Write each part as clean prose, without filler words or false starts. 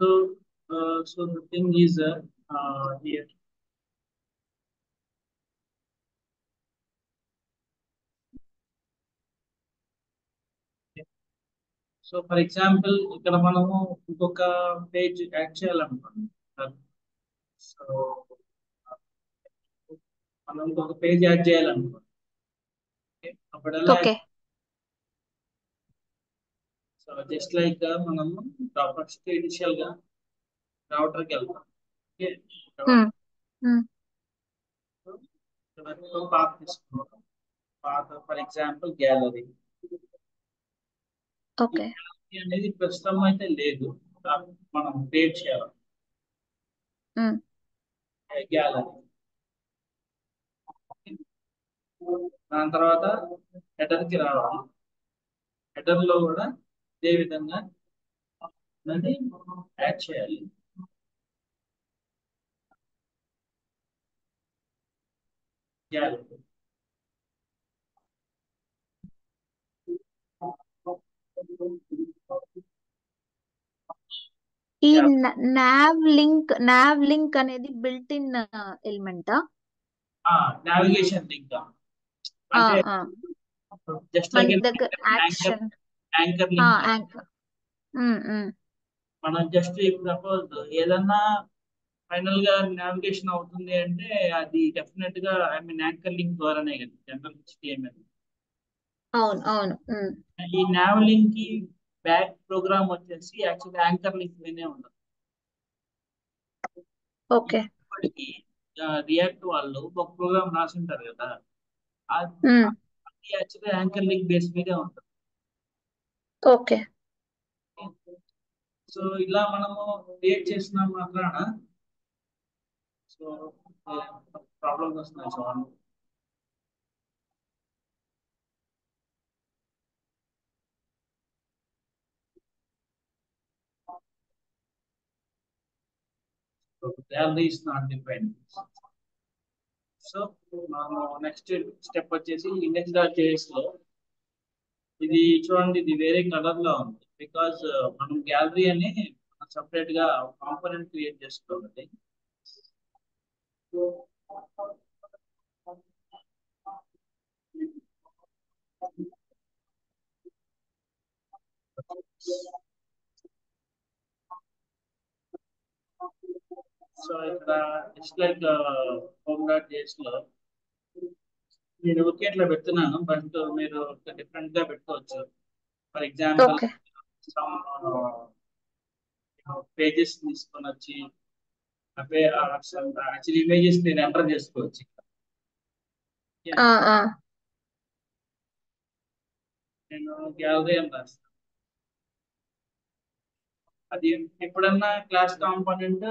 So, so the thing is here. So for example ఇక్కడ మనము ఇంకొక పేజ్ యాడ్ చేయాలనుకోండి. సో మనం ఇంకొక పేజ్ యాడ్ చేయాలనుకోండి. అప్పుడు ఎలా ఓకే. సో జస్ట్ లైక్ మనము ఫస్ట్ ఇనిషియల్ గా రౌటర్కి వెళ్తాం. ఓకే, పాత్ తీసుకుంటాం. Path for example gallery. Okay. అనేది ప్రస్తుతం అయితే లేదు, మనం క్రియేట్ చేయాలి గ్యాలరీ. దాని తర్వాత హెడర్ కి రావాలి. హెడర్ లో కూడా ఇదే విధంగా యాడ్ చేయాలి. గ్యాలరీ ఈ nav లింక్ అనేది బిల్ట్ ఇన్ ఎలిమెంటా? నావిగేషన్ లింక్ అంటే జస్ట్ మన లైక్ దగ్గర యాక్షన్ యాంకర్ లింక్. యాంకర్. మనం జస్ట్ సపోజ్ ఏదన్నా ఫైనల్ గా నావిగేషన్ అవుతుంది అంటే అది డెఫినెట్ గా ఐ మీన్ యాంకర్ లింక్ ద్వారానే కదా, జనరల్ HTML. అవును అవును. ఈ nav లింక్ కి బ్యాక్ ప్రోగ్రామ్ వచ్చేసి యాక్చువల్లీ యాంకర్ లింక్ మీదే ఉండదు. ఓకే. ఇప్పటికి రియాక్ట్ వాళ్ళు ఒక ప్రోగ్రామ్ రాసింటారు కదా, అది యాక్చువల్లీ యాంకర్ లింక్ బేస్ మీదే ఉంటుంది. ఓకే. సో ఇలా మనము క్రియేట్ చేసిన మాత్రాన సో ప్రాబ్లమ్స్ వస్తున్నాయి చూడండి. Gallery is not defined. So మనం నెక్స్ట్ స్టెప్ వచ్చేసి index.js లో ఇది చూడండి, ఇది వేరే కలర్ లో ఉంది బికాజ్ మనం గ్యాలరీ అని సపరేట్ గా కాంపోనెంట్ క్రియేట్ చేసుకోవాలి. సో ఇక్కడ జస్ట్ లైక్ home.js లో నేను ఓకే ఇట్లా పెడుతున్నాను, బట్ మీరు డిఫరెంట్ గా పెట్టుకోవచ్చు. For example okay. పేజెస్ తీసుకొని వచ్చి అవే యాక్చువల్లీ ఇమేజెస్ నేను ఎంటర్ చేసుకోవచ్చు. నేను గ్యాలరీ అని రాస్తాను. అది ఎప్పుడన్నా క్లాస్ కాంపోనెంట్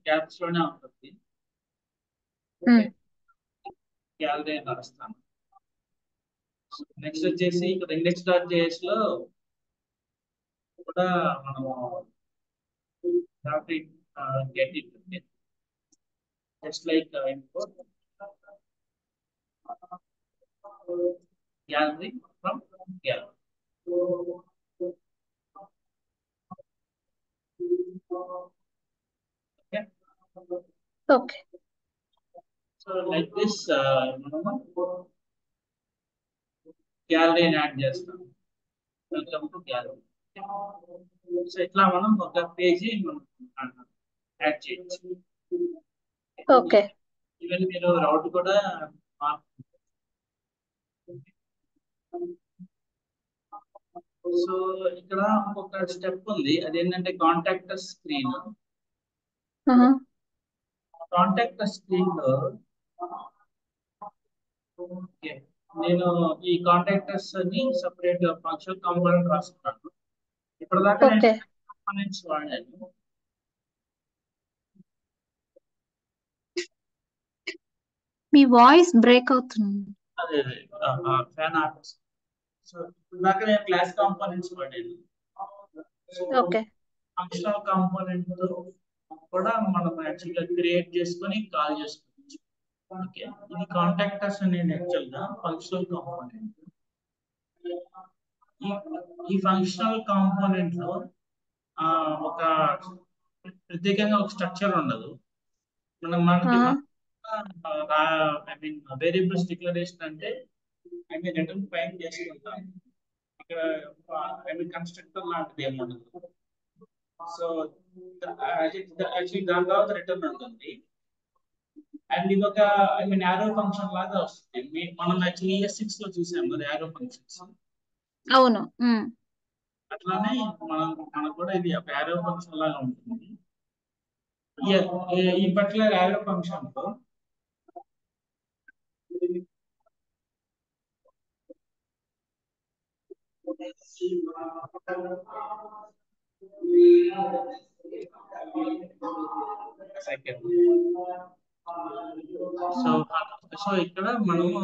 క్యాప్స్ లోనే ఉంటుంది. గ్యాలరీ అని రాస్తాను. నెక్స్ట్ వచ్చేసి ఇక్కడ index.js లో కూడా మనము get it just like import gallery from gallery. Okay. Okay. So like this మనము గ్యాలరీ యాడ్ చేస్తాం. Welcome to gallery. సో ఇట్లా మనం ఒక పేజీ మనం యాడ్ చేయొచ్చు. ఓకే. ఈవెన్ మీరు రౌట్ కూడా సో ఇక్కడ ఒక స్టెప్ ఉంది, అదేంటంటే కాంటాక్ట్ స్క్రీన్. కాంటాక్ట్ స్క్రీన్ లో ఓకే, నేను ఈ కాంటాక్టర్స్ ని సపరేట్ ఫంక్షన్ కాంపోనెంట్ రాస్తున్నాను. ఇప్పటిదాకా నేను కాంపోనెంట్స్ వాడాను. మీ వాయిస్ బ్రేక్ అవుతుంది. అదే ఫ్యాన్ ఆఫ్. సో ఇప్పటిదాకా నేను క్లాస్ కాంపోనెంట్స్ వాడాను. ఓకే. ఫంక్షనల్ కాంపోనెంట్ కూడా మనం యాక్చువల్గా క్రియేట్ చేసుకొని కాల్ చేసుకోవచ్చు. ఓకే, ఇది కాంటాక్టర్స్ అనేది యాక్చువల్ గా ఫంక్షనల్ కాంపోనెంట్. ఈ ఫంక్షనల్ కాంపోనెంట్ లో ఒక ప్రత్యేకంగా ఒక స్ట్రక్చర్ ఉండదు. మనకి ఐ మీన్ వేరియబుల్స్ డిక్లరేషన్ అంటే ఐ మీన్ రిటర్న్ పైన చేసుకుంటాం. ఇక్కడ ఐ మీన్ కన్స్ట్రక్టర్ లాంటిది ఏమి ఉండదు. సో యాక్చువల్లీ దాని తర్వాత రిటర్న్ ఉంటుంది. అండ్ ఇది ఒక ఐ మీన్ యారో ఫంక్షన్ లాగా వస్తుంది. మనం యాక్చువల్లీ ES6 లో చూసాం కదా యారో ఫంక్షన్స్. అవును. అట్లానే మనకు కూడా ఇది ఒక యారో ఫంక్షన్ లాగా ఉంటుంది. ఈ పర్టికులర్ యారో ఫంక్షన్ లో సెకండ్. సో ఇక్కడ మనకు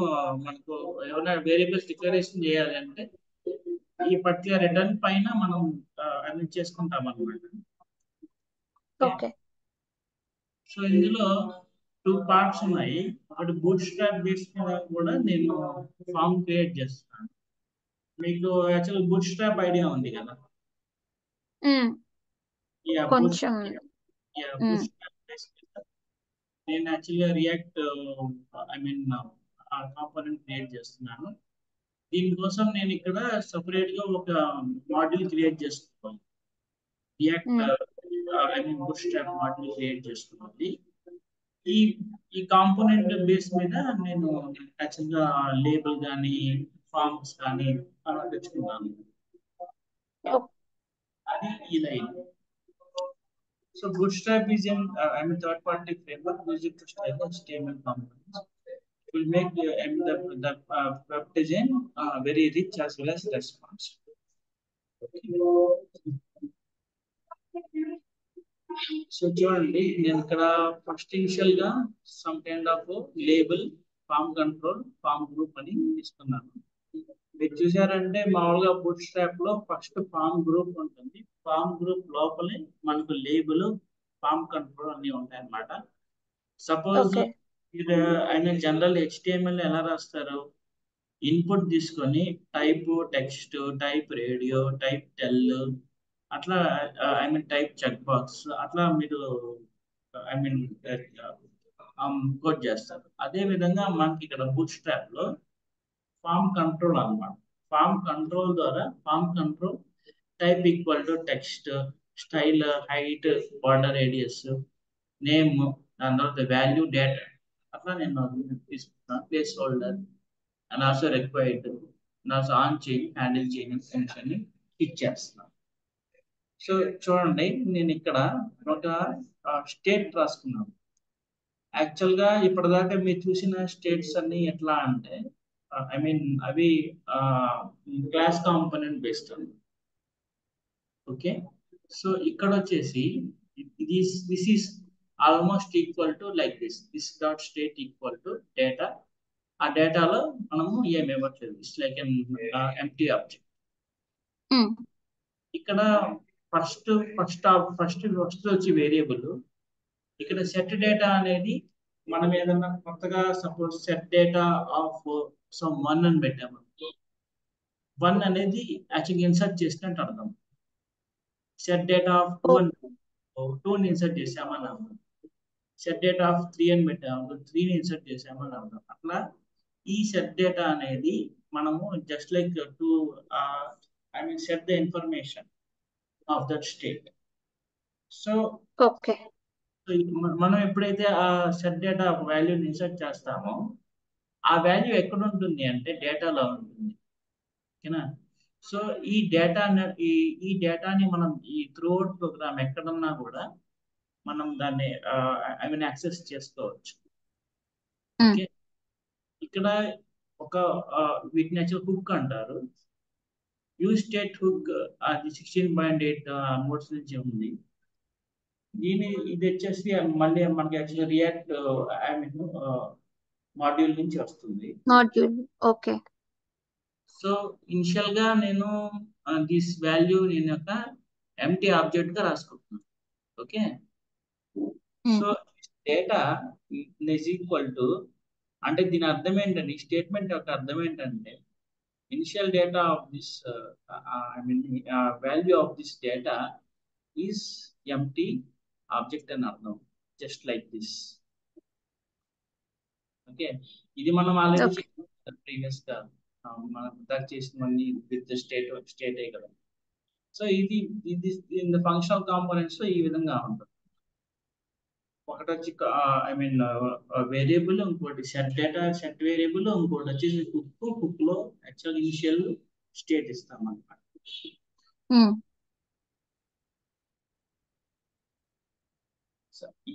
ఏమైనా వేరియబుల్స్ డిక్లరేషన్ చేయాలి అంటే ఈ పర్టికులర్ రిటర్న్ పైన మనం అన్ని చేసుకుంటాం అన్నమాట. ఓకే. సో ఇందులో 2 పార్ట్స్ ఉన్నాయి. ఒకటి బూట్ స్ట్రాప్ బేస్ మీద కూడా నేను ఫామ్ క్రియేట్ చేస్తాను. మీకు యాక్చువల్ బూట్ స్ట్రాప్ ఐడియా ఉంది కదా? కొంచెం. బూట్ స్ట్రాప్ బేస్ మీద నేను యాక్చువల్గా react I mean component create చేస్తున్నాను. దీనికోసం నేను ఇక్కడ సపరేట్ గా ఒక మాడ్యూల్ క్రియేట్ చేసుకోవాలి. React I mean boot strap module create చేసుకోవాలి. ఈ కాంపోనెంట్ బేస్ మీద నేను యాక్చువల్గా లేబుల్ కానీ ఫార్మ్స్ కానీ అలా తెచ్చుకున్నాను. అది ఈ line. So Bootstrap is an I mean third-party framework used to style HTML components. It will make the web design very rich as well as responsive. So చూడండి, నేను ఇక్కడ ఫస్ట్ ఇనిషియల్ గా some kind of label, form control, form group అని తీసుకున్నాను. మీరు చూసారంటే మామూలుగా boot strap లో ఫస్ట్ ఫామ్ గ్రూప్ ఉంటుంది. ఫామ్ గ్రూప్ లోపలే మనకు లేబుల్, ఫామ్ కంట్రోల్ అన్ని ఉంటాయి అన్నమాట. సపోజ్ మీరు ఐ మీన్ జనరల్ HTML ఎలా రాస్తారు? ఇన్పుట్ తీసుకొని type text, type radio, type tel, అట్లా I mean type checkbox, అట్లా మీరు ఐ మీన్ కోడ్ చేస్తారు. అదే విధంగా మనకి ఇక్కడ బూట్ స్ట్రాప్ లో ఫామ్ కంట్రోల్ అన్నమాట. ఫామ్ కంట్రోల్ ద్వారా form control type equal to text, style, height, border radius, name, దాని తర్వాత వాల్యూ, డేటా, అట్లా నేను తీసుకుంటాను. Placeholder and also required also on చేయి, హ్యాండిల్ చేయని ఫంక్షన్ ని ఇచ్చేస్తున్నాను. సో చూడండి, నేను ఇక్కడ ఒక స్టేట్ రాసుకున్నాను. యాక్చువల్ గా ఇప్పటిదాకా మీరు చూసిన స్టేట్స్ అన్ని ఎట్లా అంటే ఐ మీన్ అవి class component based. Okay, so ఇక్కడ వచ్చేసి this is almost equal to like this dot state equal to data. ఆ డేటాలో మనము ఏమి ఇవ్వట్లేదు, ఇట్స్ లైక్ ఎంప్టీ ఆబ్జెక్ట్. ఇక్కడ ఫస్ట్ వచ్చి వేరియబుల్. ఇక్కడ సెట్ డేటా అనేది మనం ఏదన్నా కొత్తగా suppose set data of some 1 అని పెట్టాము. 1 అనేది యాక్చువల్గా ఇన్సర్ట్ చేసినట్టు అర్థం. సెట్ డేటా ఆఫ్ 2 ని ఇన్సర్ట్ చేసామని అర్థం. సెట్ డేటా ఆఫ్ 3 అని పెట్టాము, 3 ని ఇన్సర్ట్ చేసామని అర్థం. అట్లా ఈ సెట్ డేటా అనేది మనము just like to I mean set the information of that state. So okay, మనం ఎప్పుడైతే ఆ సెట్ డేటా వాల్యూని ఇన్సర్ట్ చేస్తామో ఆ వాల్యూ ఎక్కడ ఉంటుంది అంటే డేటాలో ఉంటుంది. ఓకేనా? సో ఈ డేటాని మనం ఈ త్రూఅవుట్ ప్రోగ్రామ్ ఎక్కడున్నా కూడా మనం దాన్ని ఐ మీన్ యాక్సెస్ చేసుకోవచ్చు. ఓకే, ఇక్కడ ఒక వీటిని యాక్చువల్ హుక్ అంటారు. యూజ్ స్టేట్ హుక్ అది 16.8 మోడ్స్ నుంచి ఉంది. ఇది వచ్చేసి మళ్ళీ మనకి actual react I mean module నుంచి వస్తుంది. ఓకే. సో ఇనిషియల్ గా నేను దిస్ వాల్యూ నేను ఒక ఎంప్టీ ఆబ్జెక్ట్ గా రాసుకుంటున్నాను. Okay, so data is equal to అంటే దీని అర్థం ఏంటంటే, ఈ స్టేట్మెంట్ యొక్క అర్థం ఏంటంటే initial data of this I mean value of this data is empty object అని అర్థం. Just like this. ఓకే, ఇది మనం ఆల్రెడీ ఓకే ప్రీవియస్ గా మనం ఇందాక చేసినవన్నీ విత్ స్టేట్ కదా. సో ఇది ఇది ఇన్ ద ఫంక్షనల్ కాంపోనెంట్స్ లో ఈ విధంగా ఉంటుంది. ఒకటి వచ్చి ఐ మీన్ వేరియబుల్, ఇంకోటి సెట్ డేటా సెట్ వేరియబుల్, ఇంకోటి వచ్చేసి కుక్ లో యాక్చువల్ ఇనిషియల్ స్టేట్ ఇస్తాం అనమాట. ఉమ్,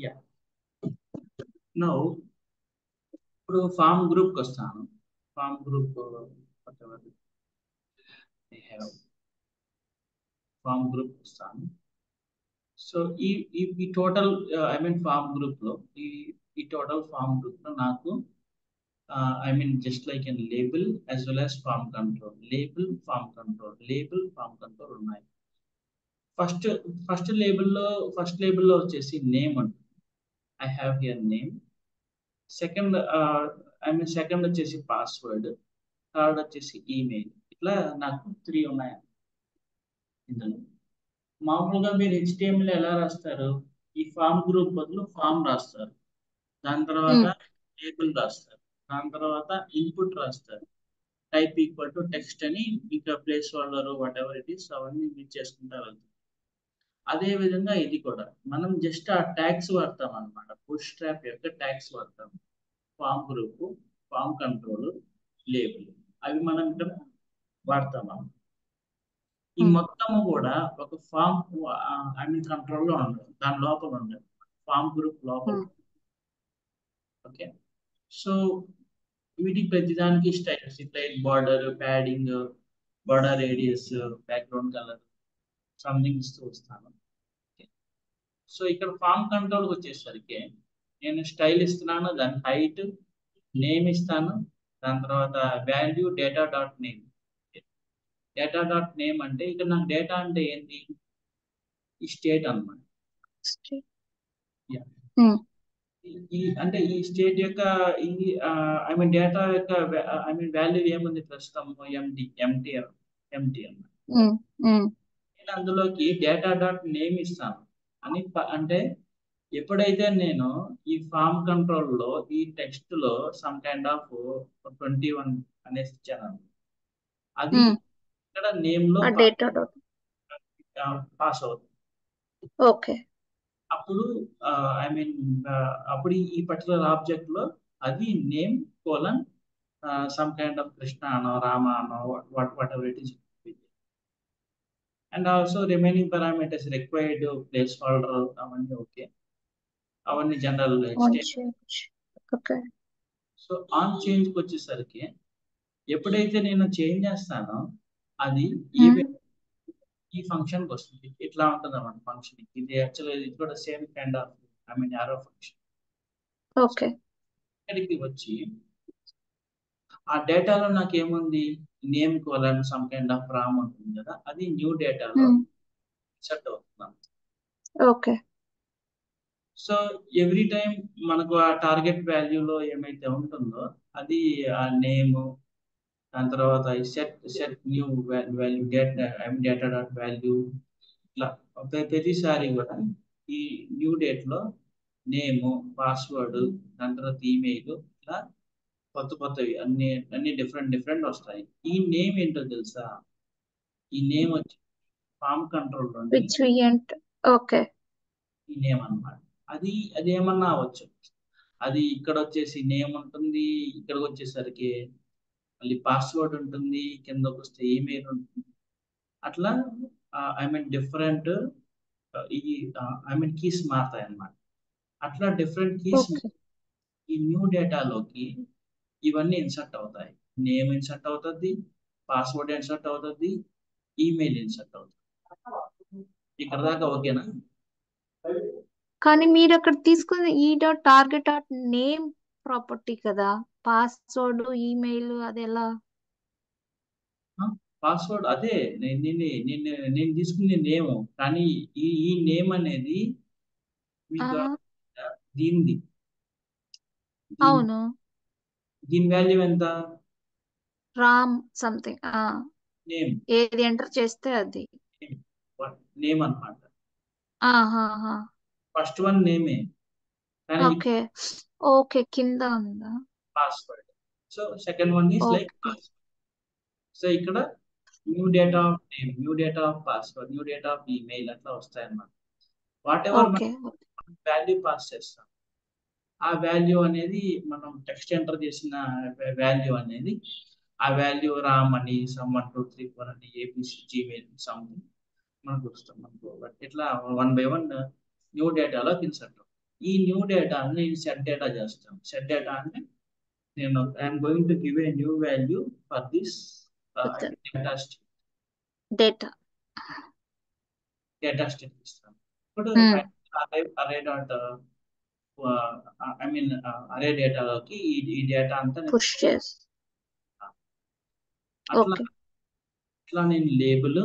యా, నౌ ఇప్పుడు ఫామ్ గ్రూప్ కి వస్తాను. ఫామ్ గ్రూప్ ఫామ్ గ్రూప్ వస్తాను. సో ఈ total I mean form group లో ఈ టోటల్ ఫామ్ గ్రూప్ లో నాకు I mean just like an label as well as form control, label form control, label form control ఉన్నాయి. First first లేబుల్లో వచ్చేసి name ఉంటుంది. I have here name. Second I mean second వచ్చేసి password, third వచ్చేసి email. ఇట్లా నాకు 3 ఉన్నాయి ఇందులో. మామూలుగా మీరు HTML ఎలా రాస్తారు? ఈ ఫామ్ గ్రూప్ బదులు ఫామ్ రాస్తారు, దాని తర్వాత ఉమ్, లేబుల్ రాస్తారు, దాని తర్వాత ఇన్పుట్ రాస్తారు, టైప్ ఈక్వల్ టు టెక్స్ట్ అని, ఇంకా place holder what ever it is అవన్నీ మీరు చేసుకుంటా వెళ్తారు. అదే విధంగా ఇది కూడా మనం జస్ట్ ఆ ట్యాగ్స్ వాడతాం అనమాట. పుష్ ట్రాప్ యొక్క ట్యాగ్స్ వాడతాం. Form group, form control, label, అవి మనం ఇక్కడ వాడతాం అన్నమాట. ఈ ఉమ్, మొత్తము కూడా ఒక ఫామ్ ఐ మీన్ కంట్రోల్ లో ఉండదు, దాని లోపల ఉండదు, ఫామ్ గ్రూప్ లోపల. ఉమ్, ఓకే, సో వీటికి ప్రతిదానికి styles, border, padding, border radius, background colour, something ఇస్తూ వస్తాను. సో ఇక్కడ ఫామ్ కంట్రోల్ వచ్చేసరికి నేను స్టైల్ ఇస్తున్నాను, దాని హైట్, నేమ్ ఇస్తాను, దాని తర్వాత value data dot name. Data dot name అంటే ఇక్కడ నాకు డేటా అంటే ఏంటి? ఈ స్టేట్ అన్నమాట. ఉమ్, అంటే ఈ స్టేట్ యొక్క ఈ ఐ మీన్ డేటా యొక్క ఐ మీన్ వాల్యూ ఏముంది ప్రస్తుతం? ఎంటీ అన్నమాట. ఉమ్, ఉమ్, నేను అందులోకి డేటా డాట్ నేమ్ ఇస్తాను అని అంటే ఎప్పుడైతే నేను ఈ ఫామ్ కంట్రోల్ లో ఈ టెక్స్ట్ లో సమ్ కైండ్ ఆఫ్ 21 అనేసి ఇచ్చాను, అది ఉమ్, ఇక్కడ నేమ్ లో ఆ డేటా డాట్ పాస్ అవుతుంది. ఓకే అప్పుడు ఐ మీన్ అప్పుడు ఈ పర్టికులర్ ఆబ్జెక్ట్ లో అది name colon some kind of Krishna అనో రామ అనో what ever it is. And also remaining parameters required place holder అవన్నీ ఓకే, అవన్నీ జనరల్ ఆన్ ఎక్స్టెండ్. చేయొచ్చు ఓకే సో ఆన్ చేంజ్ కి వచ్చేసరికి ఎప్పుడైతే నేను చేంజ్ చేస్తానో అది ఈ ఉమ్, ఈ ఫంక్షన్ కి వస్తుంది. ఇట్లా ఉంటుంది అన్నమాట ఫంక్షన్. ఇది యాక్చువల్గా ఇది కూడా same kind of I mean arrow function. Okay ఇక్కడికి వచ్చి ఆ డేటాలో నాకు ఏముంది? Name colon some kind of Ram ఉంటుంది కదా, అది న్యూ డేటాలో ఉమ్, సెట్ అవుతున్నాం. ఓకే సో ఎవ్రీ టైం మనకు ఆ టార్గెట్ వాల్యూలో ఏమైతే ఉంటుందో అది ఆ నేమ్, దాని తర్వాత set new value data dot value, ఇట్లా ప్రతిసారి కూడా ఈ న్యూ డేట్ లో నేమ్, పాస్వర్డ్, దాని తర్వాత ఈమెయిల్, ఇట్లా కొత్త కొత్తవి అన్ని అన్ని డిఫరెంట్ డిఫరెంట్ వస్తాయి. ఈ నేమ్ ఏంటో తెలుసా? ఈ నేమ్ వచ్చి ఫామ్ కంట్రోల్ నుండి విచ్ వి ఎంట్ ఓకే ఈ నేమ్ అన్నమాట. అది ఏమన్నా అవ్వచ్చు. అది ఇక్కడ వచ్చేసి నేమ్ ఉంటుంది, ఇక్కడికి వచ్చేసరికి మళ్ళీ పాస్వర్డ్ ఉంటుంది, కిందకు వస్తే ఈమెయిల్ ఉంటుంది. అట్లా ఐ మీన్ డిఫరెంట్ ఇది ఐ మీన్ కీస్ మారుతాయి అన్నమాట. అట్లా డిఫరెంట్ కీస్ ఓకే ఈ న్యూ డేటాలోకి ఇవన్నీ ఇన్సర్ట్ అవుతాయి. నేమ్ ఇన్సర్ట్ అవుతుంది, పాస్వర్డ్ ఇన్సర్ట్ అవుతుంది, ఈమెయిల్ ఇన్సర్ట్ అవుతుంది. ఇక్కడ దాకా ఓకేనా? కానీ మీరు అక్కడ తీసుకున్న ఈ dot target dot name property కదా, పాస్వర్డ్ ఈమెయిల్ అది ఎలా? పాస్వర్డ్ అదే నేను తీసుకునే నేమ్, కానీ ఈ నేమ్ అనేది మీకు ఆహా దీనిది దీని అవును దీని వాల్యూ ఎంత? రామ్ సంథింగ్ నేమ్, ఏది ఎంటర్ చేస్తే అది నేమ్ అన్నమాట. ఆహాహా ఫస్ట్ వన్ నేమే, కానీ ఓకే ఓకే కింద ఉందా? Password. So second one is like okay password. So ఇక్కడ new data of name, new data of password, new data of email అట్లా వస్తాయి అన్నమాట. వాట్ ఎవర్ ఓకే మనం వాల్యూ పాస్ చేస్తాం, ఆ వాల్యూ అనేది మనం టెక్స్ట్ ఎంటర్ చేసిన వాల్యూ అనేది, ఆ వాల్యూ రామ్ అని, సమ్ 1 2 3 4 అని, ఏబిసి జీమెయిల్ సంథింగ్ మనకు వస్తాం మనకు. ఇట్లా వన్ బై వన్ న్యూ డేటాలో ఇన్సర్ట్. ఈ న్యూ డేటా నేను సెట్ డేటా చేస్తాను. సెట్ డేటా అంటే నేను I'm going to give a new value for this data data. Data state ఇస్తాను. ఇప్పుడు అరే డాట్ ఐ మీన్ అరే డేటాలోకి ఈ డేటా అంతా నేను పుష్ చేసి అట్లా ఓకే అట్లా నేను label,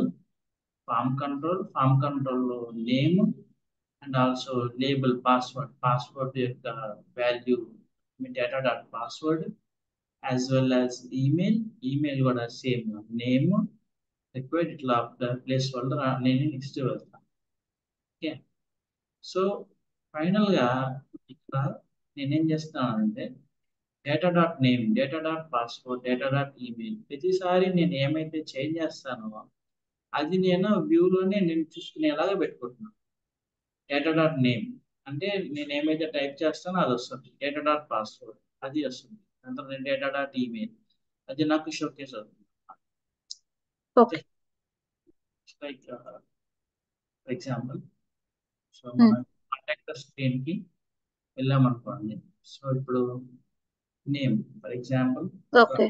form control name and also label password యొక్క వాల్యూ మీ data dot password, as well as email కూడా సేమ్ నేమ్ రిక్వైర్డ్, ఇట్లా ప్లేస్ హోల్డర్ నేను నెక్స్ట్ వెళ్తాను. ఓకే. సో ఫైనల్గా ఇక్కడ నేనేం చేస్తున్నానంటే data dot name, data dot password, data dot email, ప్రతిసారి నేను ఏమైతే చేంజ్ చేస్తానో అది నేను వ్యూలోనే నేను చూసుకునేలాగా పెట్టుకుంటున్నాను. డేటా డాట్ నేమ్ అంటే నేను ఏమైతే టైప్ చేస్తానో అది వస్తుంది, డేటా డాట్ పాస్వర్డ్ అది వస్తుంది, అంటే డేటా డాట్ ఈమెయిల్ అది నాకు షోకేస్ అవుతుంది. Okay like for example, so మన కాంటాక్ట్ స్క్రీన్కి వెళ్ళామనుకోండి. సో ఇప్పుడు నేమ్ ఫర్ ఎగ్జాంపుల్ ఓకే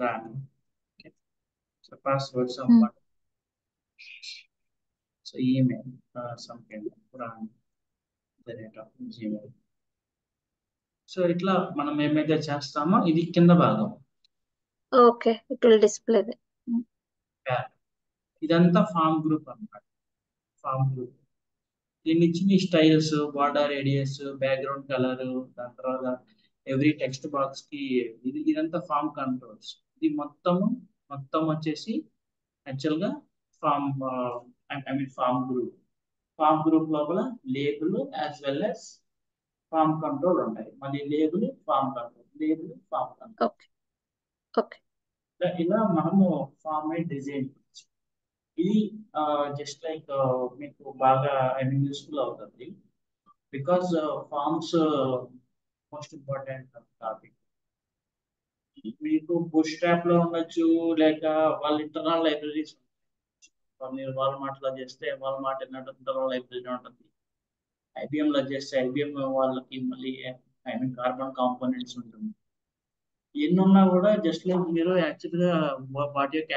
రాని, so password so email something రాని జీమెయిల్. సో ఇట్లా మనం ఏమైతే చేస్తామో ఇది కింద భాగం. ఓకే ఇట్ విల్ డిస్ప్లే ఇదంతా ఫామ్ గ్రూప్ అన్నమాట. ఫామ్ గ్రూప్ దీని ఇచ్చిన styles, border radius, background colour, దాని తర్వాత ఎవ్రీ టెక్స్ట్ బాక్స్ కి ఇదంతా ఫామ్ కంట్రోల్స్. ఇది మొత్తం వచ్చేసి యాక్చువల్ గా form I mean form group లోపల label as well as form control ఉంటాయి. మళ్ళీ label form control. Okay okay ఇలా మనము ఫామ్ డిజైన్. ఇది జస్ట్ లైక్ మీకు బాగా ఐ మీన్ యూస్ఫుల్ అవుతుంది, because forms most important topic. మీకు బుష్ స్ట్రాప్ లో ఉండొచ్చు, లేక వాళ్ళ ఇంటర్నల్ లైబ్రరీస్ మీరు వాళ్ళ మాటలో చేస్తే వాళ్ళ మాట ఇంటర్నల్ లైబ్రరీ ఉంటుంది. IBM లో చేస్తే IBM వాళ్ళకి మళ్ళీ ఐ మీన్ కార్బన్ కాంపోనెంట్స్ ఉంటుంది. ఎన్ని ఉన్నా కూడా జస్ట్ లైక్ మీరు యాక్చువల్గా వాటి యొక్క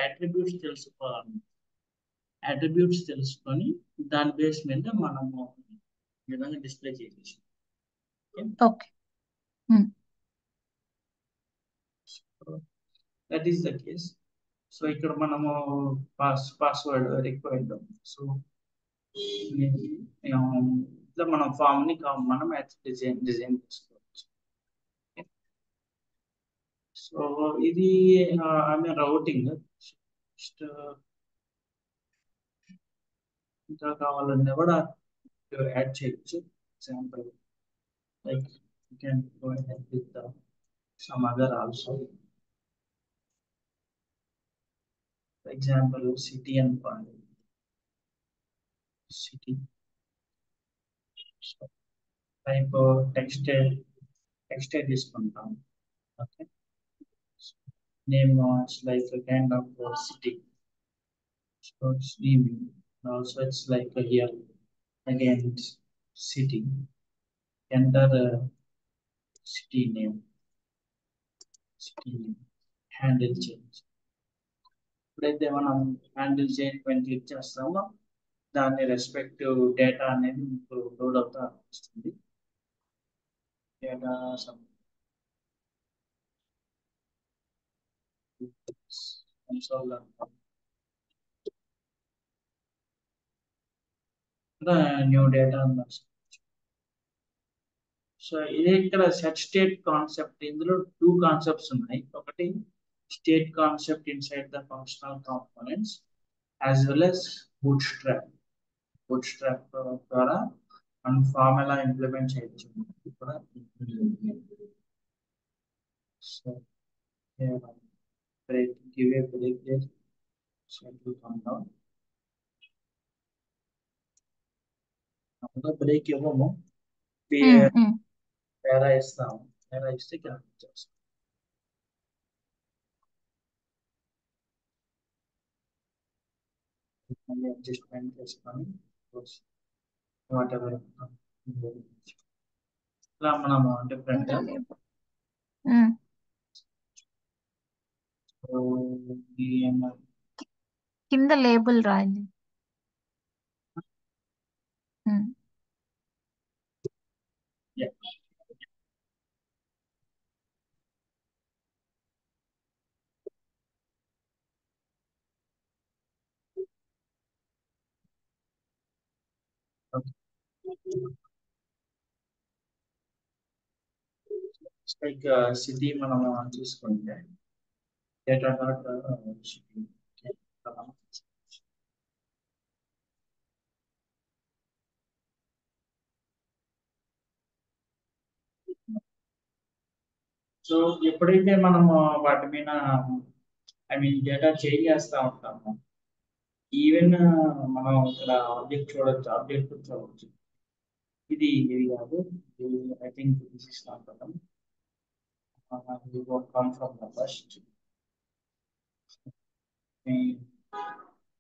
అట్రిబ్యూట్స్ తెలుసుకొని దాని బేస్ మీద మనము ఈ విధంగా డిస్ప్లే చేసేసి. Okay that is the case. So ఇక్కడ మనము పాస్వర్డ్ రిక్వైర్డ్. సో ఇట్లా మనం ఫామ్ ని మనం డిజైన్ చేసుకోవచ్చు. సో ఇది ఆమె రౌటింగ్. ఇంకా కావాలన్నా కూడా యాడ్ చేయొచ్చు. Example like you can go ahead with some other also. For example, city and city. So type text తీసుకుంటాం. Okay. So, name is like a kind of city. So it's naming. Also it's like a here again it's city. Enter city name. Handle change. ఎప్పుడైతే మనం handle change పైన click చేస్తామో దాని respective data అనేది మీకు load అవుతా వస్తుంది. Data new data so ఇది ఇక్కడ సెట్ స్టేట్ కాన్సెప్ట్. ఇందులో 2 కాన్సెప్ట్స్ ఉన్నాయి. ఒకటి state concept inside the functional components as well as boot strap ద్వారా మనం ఫామ్ ఎలా ఇంప్లిమెంట్ చేయొచ్చు ఇది కూడా so break, give a break there, so it will come down. అప్పుడు బ్రేక్ ఇవ్వము పేరా ఇస్తాము, పేరా ఇస్తే క్యాన్సిల్ చేస్తాం. మళ్ళీ అడ్జస్ట్మెంట్ చేసుకొని వాట్ ఎవర్ ఇలా మనము డిఫరెంట్ గా కింద లేబుల్ రాయండి. లైక్ సిటీ మనం చూసుకుంటే డేటా డాట్ సిటీ. సో ఎప్పుడైతే మనము వాటి మీద డేటా చేంజ్ చేస్తూ ఉంటాము, ఈవెన్ మనం ఇక్కడ ఆబ్జెక్ట్ చూడొచ్చు, ఆబ్జెక్ట్ చూడవచ్చు. ఇది కాదు, I think this is not we will come from the first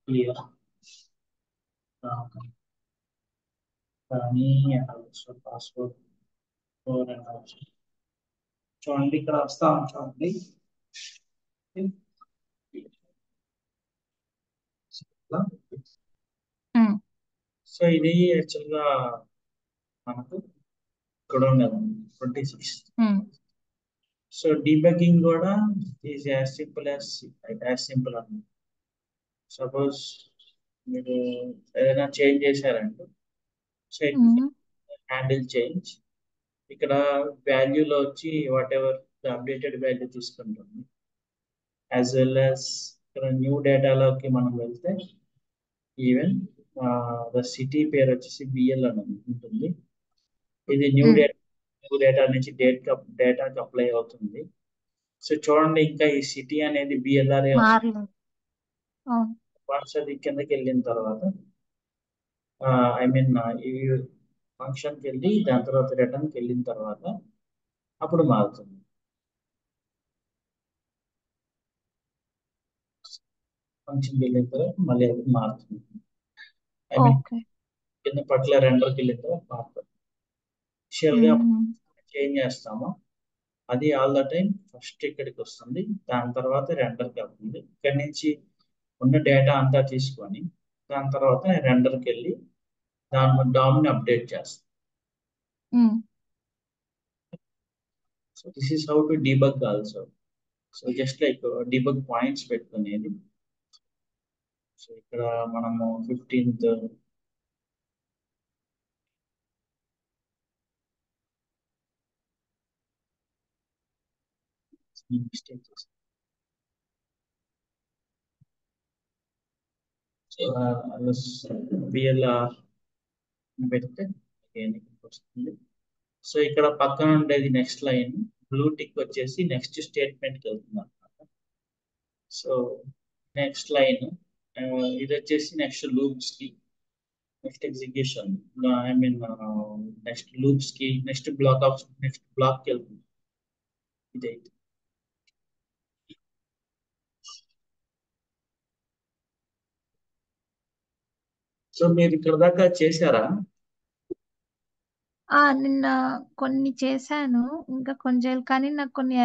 clear కానీ also password 4 and also చూడండి ఇక్కడ వస్తాం చూడండి. సో ఇది యాక్చువల్ గా మనకు ఇక్కడ ఉండదు 26. సో డీబగ్గింగ్ కూడా ఈజ్ యాజ్ సింపుల్ అని సపోజ్ మీరు ఏదైనా చేంజ్ చేశారంటే సో హ్యాండిల్ చేంజ్, ఇక్కడ వాల్యూలో వచ్చి what ever the updated value తీసుకుంటుంది. యాజ్ వెల్ యాజ్ ఇక్కడ న్యూ డేటాలోకి మనం వెళ్తే ఈవెన్ ద సిటీ పేరు వచ్చేసి బిఎల్ అని ఉంటుంది. ఇది న్యూ డేటా నుంచి డేటాకి అప్లై అవుతుంది. సో చూడండి ఇంకా ఈ సిటీ అనేది బిఎల్ఆర్ఏ వన్స్ అది కిందకి వెళ్ళిన తర్వాత ఈ ఫంక్షన్కి వెళ్ళి దాని తర్వాత రిటర్న్కి వెళ్ళిన తర్వాత అప్పుడు మారుతుంది. ఫంక్షన్కి వెళ్ళిన తర్వాత మళ్ళీ అది మారుతుంది. కింద పట్ల రెండర్కి వెళ్ళిన తర్వాత మారుతుంది. ఇనిషియల్గా చేంజ్ చేస్తాము, అది ఆల్ ద టైం ఫస్ట్ ఇక్కడికి వస్తుంది, దాని తర్వాత రెండర్కి వెళ్తుంది. ఇక్కడి నుంచి ఉన్న డేటా అంతా తీసుకొని దాని తర్వాత రెండర్కి వెళ్ళి దాని డామ్ని అప్డేట్ చేస్తాం. So this is how to debug also. So just like debug points పెట్టుకునేది. సో ఇక్కడ మనము 15th బిఎల్ఆర్ పెడితే వస్తుంది. సో ఇక్కడ పక్కన ఉండేది నెక్స్ట్ లైన్ బ్లూ టిక్ వచ్చేసి నెక్స్ట్ స్టేట్మెంట్కి వెళ్తుంది అనమాట. సో నెక్స్ట్ లైన్ ఇది వచ్చేసి నెక్స్ట్ లూప్స్ కి, నెక్స్ట్ ఎగ్జిక్యూషన్ నెక్స్ట్ లూప్స్ కి, నెక్స్ట్ బ్లాక్ కి వెళ్తుంది. ఇదైతే సో మీరు ఇక్కడ దాకా చేశారా? నిన్న కొన్ని చేశాను, ఇంకా కొంచెం, కానీ నాకు కొన్ని